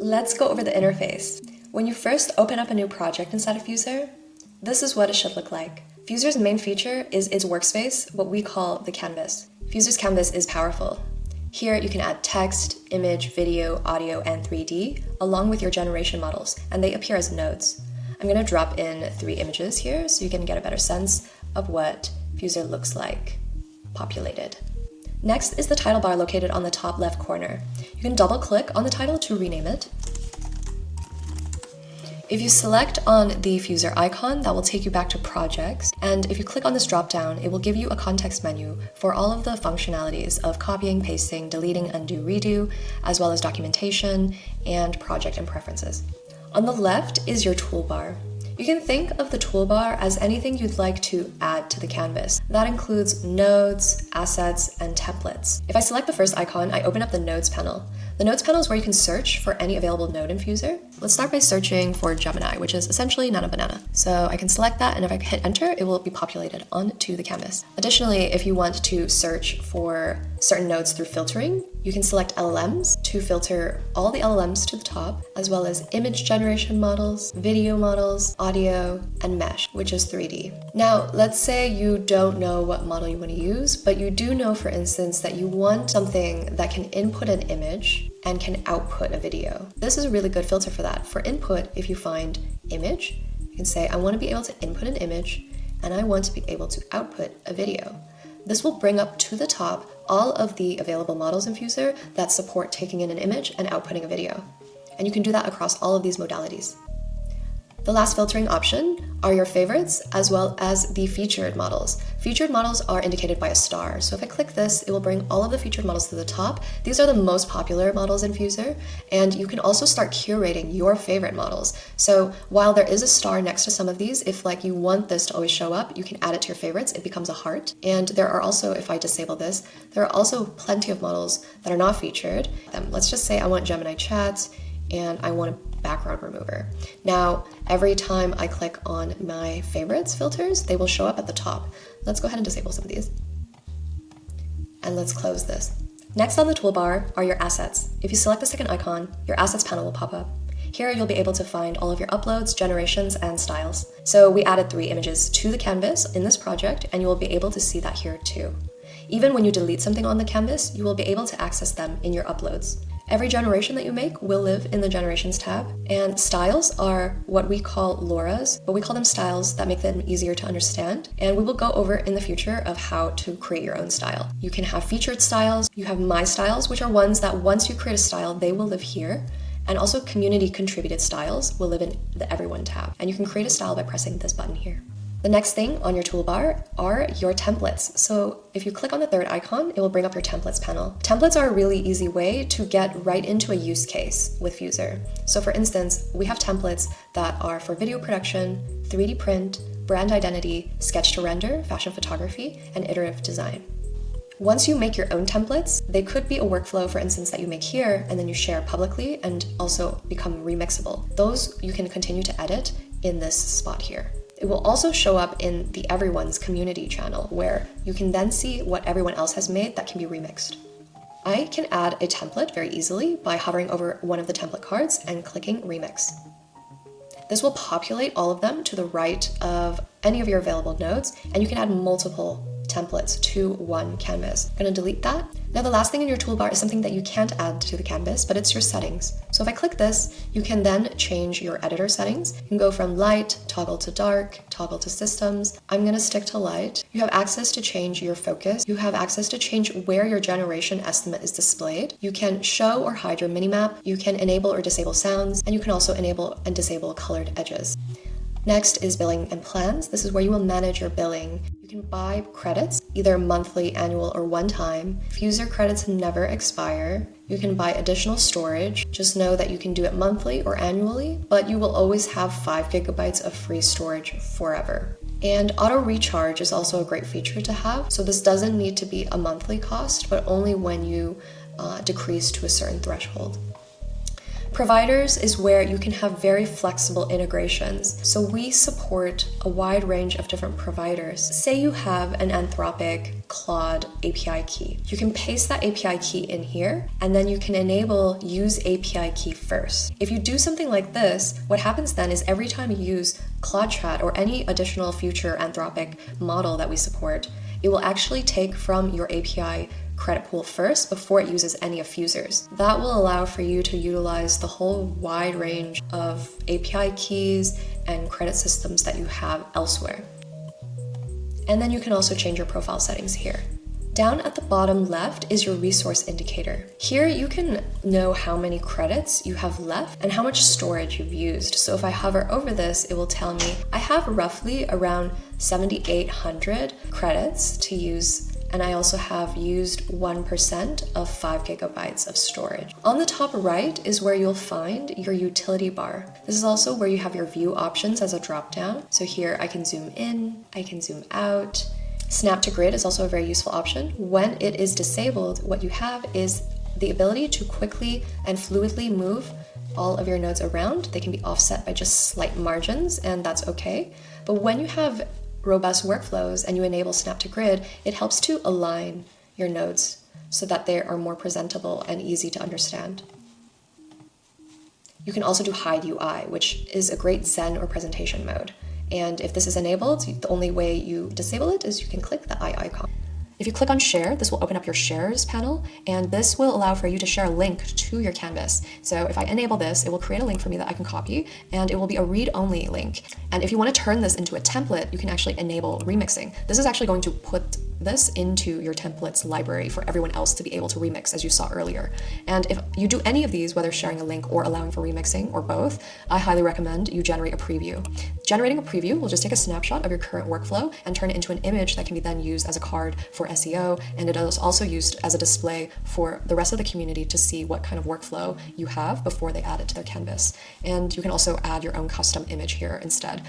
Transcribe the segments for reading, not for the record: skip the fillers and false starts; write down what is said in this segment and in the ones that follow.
Let's go over the interface. When you first open up a new project inside of Fuser, this is what it should look like. Fuser's main feature is its workspace, what we call the canvas. Fuser's canvas is powerful. Here you can add text, image, video, audio, and 3D, along with your generation models, and they appear as nodes. I'm going to drop in 3 images here so you can get a better sense of what Fuser looks like populated. Next is the title bar located on the top left corner. You can double click on the title to rename it. If you select on the Fuser icon, that will take you back to projects, and if you click on this drop down, it will give you a context menu for all of the functionalities of copying, pasting, deleting, undo, redo, as well as documentation and project and preferences. On the left is your toolbar. You can think of the toolbar as anything you'd like to add to the canvas. That includes nodes, assets, and templates. If I select the first icon, I open up the nodes panel. The nodes panel is where you can search for any available node in Fuser. Let's start by searching for Gemini, which is essentially Nana Banana. So I can select that, and if I hit enter, it will be populated onto the canvas. Additionally, if you want to search for certain nodes through filtering, you can select LLMs to filter all the LLMs to the top, as well as image generation models, video models, audio, and mesh, which is 3D. Now, let's say you don't know what model you want to use, but you do know, for instance, that you want something that can input an image and can output a video. This is a really good filter for that. For input, if you find image, you can say, I want to be able to input an image, and I want to be able to output a video. This will bring up to the top all of the available models in Fuser that support taking in an image and outputting a video. And you can do that across all of these modalities. The last filtering option are your favorites, as well as the featured models. Featured models are indicated by a star. So if I click this, it will bring all of the featured models to the top. These are the most popular models in Fuser, and you can also start curating your favorite models. So while there is a star next to some of these, if like you want this to always show up, you can add it to your favorites. It becomes a heart. And there are also, if I disable this, there are also plenty of models that are not featured. Let's just say I want Gemini Chat, and I want a background remover. Now, every time I click on my favorites filters, they will show up at the top. Let's go ahead and disable some of these. And let's close this. Next on the toolbar are your assets. If you select the second icon, your assets panel will pop up. Here you'll be able to find all of your uploads, generations, and styles. So we added 3 images to the canvas in this project, and you will be able to see that here too. Even when you delete something on the canvas, you will be able to access them in your uploads. Every generation that you make will live in the Generations tab, and styles are what we call LoRa's, but we call them styles that make them easier to understand, and we will go over in the future of how to create your own style. You can have featured styles, you have My Styles, which are ones that once you create a style, they will live here, and also community contributed styles will live in the Everyone tab, and you can create a style by pressing this button here. The next thing on your toolbar are your templates. So if you click on the third icon, it will bring up your templates panel. Templates are a really easy way to get right into a use case with Fuser. So for instance, we have templates that are for video production, 3D print, brand identity, sketch to render, fashion photography, and iterative design. Once you make your own templates, they could be a workflow, for instance, that you make here and then you share publicly and also become remixable. Those you can continue to edit in this spot here. It will also show up in the Everyone's community channel, where you can then see what everyone else has made that can be remixed. I can add a template very easily by hovering over one of the template cards and clicking Remix. This will populate all of them to the right of any of your available nodes, and you can add multiple templates to one canvas. I'm going to delete that. Now the last thing in your toolbar is something that you can't add to the canvas, but it's your settings. So if I click this, you can then change your editor settings. You can go from light, toggle to dark, toggle to systems. I'm going to stick to light. You have access to change your focus. You have access to change where your generation estimate is displayed. You can show or hide your minimap. You can enable or disable sounds, and you can also enable and disable colored edges. Next is billing and plans. This is where you will manage your billing. You can buy credits, either monthly, annual, or one time. Fuser credits never expire. You can buy additional storage. Just know that you can do it monthly or annually, but you will always have 5 GB of free storage forever. And auto recharge is also a great feature to have. So this doesn't need to be a monthly cost, but only when you decrease to a certain threshold. Providers is where you can have very flexible integrations. So we support a wide range of different providers. Say you have an Anthropic Claude API key. You can paste that API key in here, and then you can enable use API key first. If you do something like this, what happens then is every time you use Claude Chat or any additional future Anthropic model that we support, it will actually take from your API credit pool first before it uses any of Fuser's. That will allow for you to utilize the whole wide range of API keys and credit systems that you have elsewhere. And then you can also change your profile settings here. Down at the bottom left is your resource indicator. Here you can know how many credits you have left and how much storage you've used. So if I hover over this, it will tell me I have roughly around 7,800 credits to use, and I also have used 1% of 5 gigabytes of storage. On the top right is where you'll find your utility bar. This is also where you have your view options as a drop-down. So here I can zoom in, I can zoom out. Snap to grid is also a very useful option. When it is disabled, what you have is the ability to quickly and fluidly move all of your nodes around. They can be offset by just slight margins, and that's okay. But when you have robust workflows and you enable snap to grid, it helps to align your nodes so that they are more presentable and easy to understand. You can also do hide UI, which is a great Zen or presentation mode. And if this is enabled, the only way you disable it is you can click the eye icon. If you click on share, this will open up your shares panel, and this will allow for you to share a link to your canvas. So if I enable this, it will create a link for me that I can copy, and it will be a read-only link. And if you want to turn this into a template, you can actually enable remixing. This is actually going to put this into your templates library for everyone else to be able to remix, as you saw earlier. And if you do any of these, whether sharing a link or allowing for remixing or both, I highly recommend you generate a preview. Generating a preview will just take a snapshot of your current workflow and turn it into an image that can be then used as a card for SEO, and it is also used as a display for the rest of the community to see what kind of workflow you have before they add it to their canvas. And you can also add your own custom image here instead.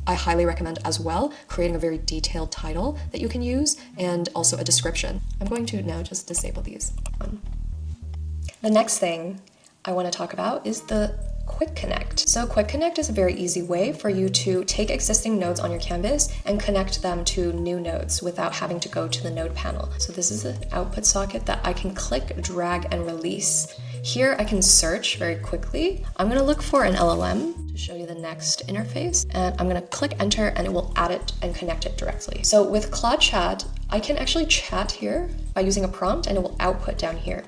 I highly recommend as well creating a very detailed title that you can use and also a description. I'm going to now just disable these. The next thing I want to talk about is the Quick Connect. So Quick Connect is a very easy way for you to take existing nodes on your canvas and connect them to new nodes without having to go to the node panel. So this is an output socket that I can click, drag, and release. Here I can search very quickly. I'm going to look for an LLM to show you the next interface, and I'm going to click enter and it will add it and connect it directly. So with Claude Chat, I can actually chat here by using a prompt and it will output down here.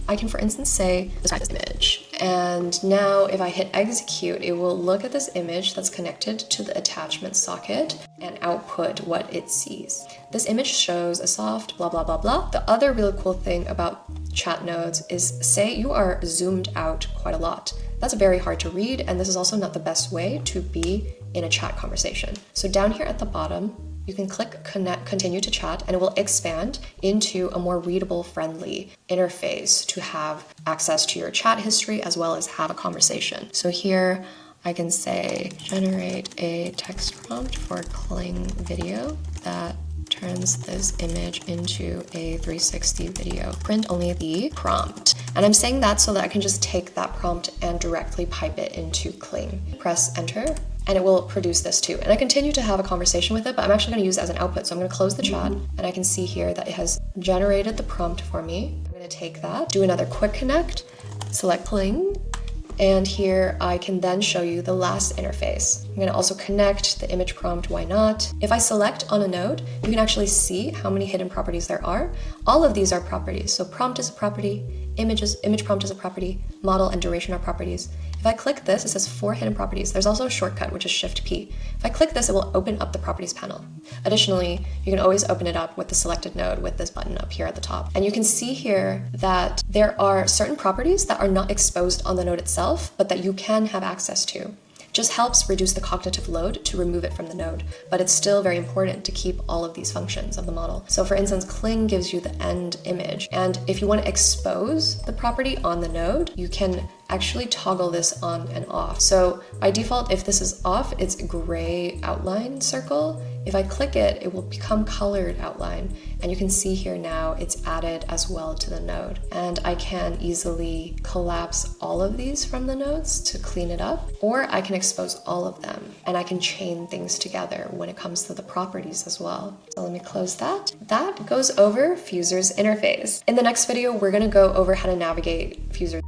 I can, for instance, say, describe this image. And now if I hit execute, it will look at this image that's connected to the attachment socket and output what it sees. This image shows a soft blah, blah, blah, blah. The other really cool thing about chat nodes is, say you are zoomed out quite a lot. That's very hard to read, and this is also not the best way to be in a chat conversation. So down here at the bottom, you can click continue to chat, and it will expand into a more readable, friendly interface to have access to your chat history as well as have a conversation. So here I can say, generate a text prompt for Kling video that turns this image into a 360 video. Print only the prompt. And I'm saying that so that I can just take that prompt and directly pipe it into Kling. Press enter, and it will produce this too. And I continue to have a conversation with it, but I'm actually gonna use it as an output. So I'm gonna close the chat, and I can see here that it has generated the prompt for me. I'm gonna take that, do another quick connect, select Kling, and here I can then show you the last interface. I'm gonna also connect the image prompt, why not? If I select on a node, you can actually see how many hidden properties there are. All of these are properties. So prompt is a property, image prompt is a property, model and duration are properties. If I click this, it says 4 hidden properties. There's also a shortcut, which is Shift-P. If I click this, it will open up the properties panel. Additionally, you can always open it up with the selected node with this button up here at the top. And you can see here that there are certain properties that are not exposed on the node itself, but that you can have access to. Just helps reduce the cognitive load to remove it from the node, but it's still very important to keep all of these functions of the model. So for instance, Kling gives you the end image, and if you want to expose the property on the node, you can actually toggle this on and off. So by default, if this is off, it's a gray outline circle. If I click it, it will become colored outline. And you can see here now it's added as well to the node. And I can easily collapse all of these from the nodes to clean it up, or I can expose all of them and I can chain things together when it comes to the properties as well. So let me close that. That goes over Fuser's interface. In the next video, we're gonna go over how to navigate Fuser.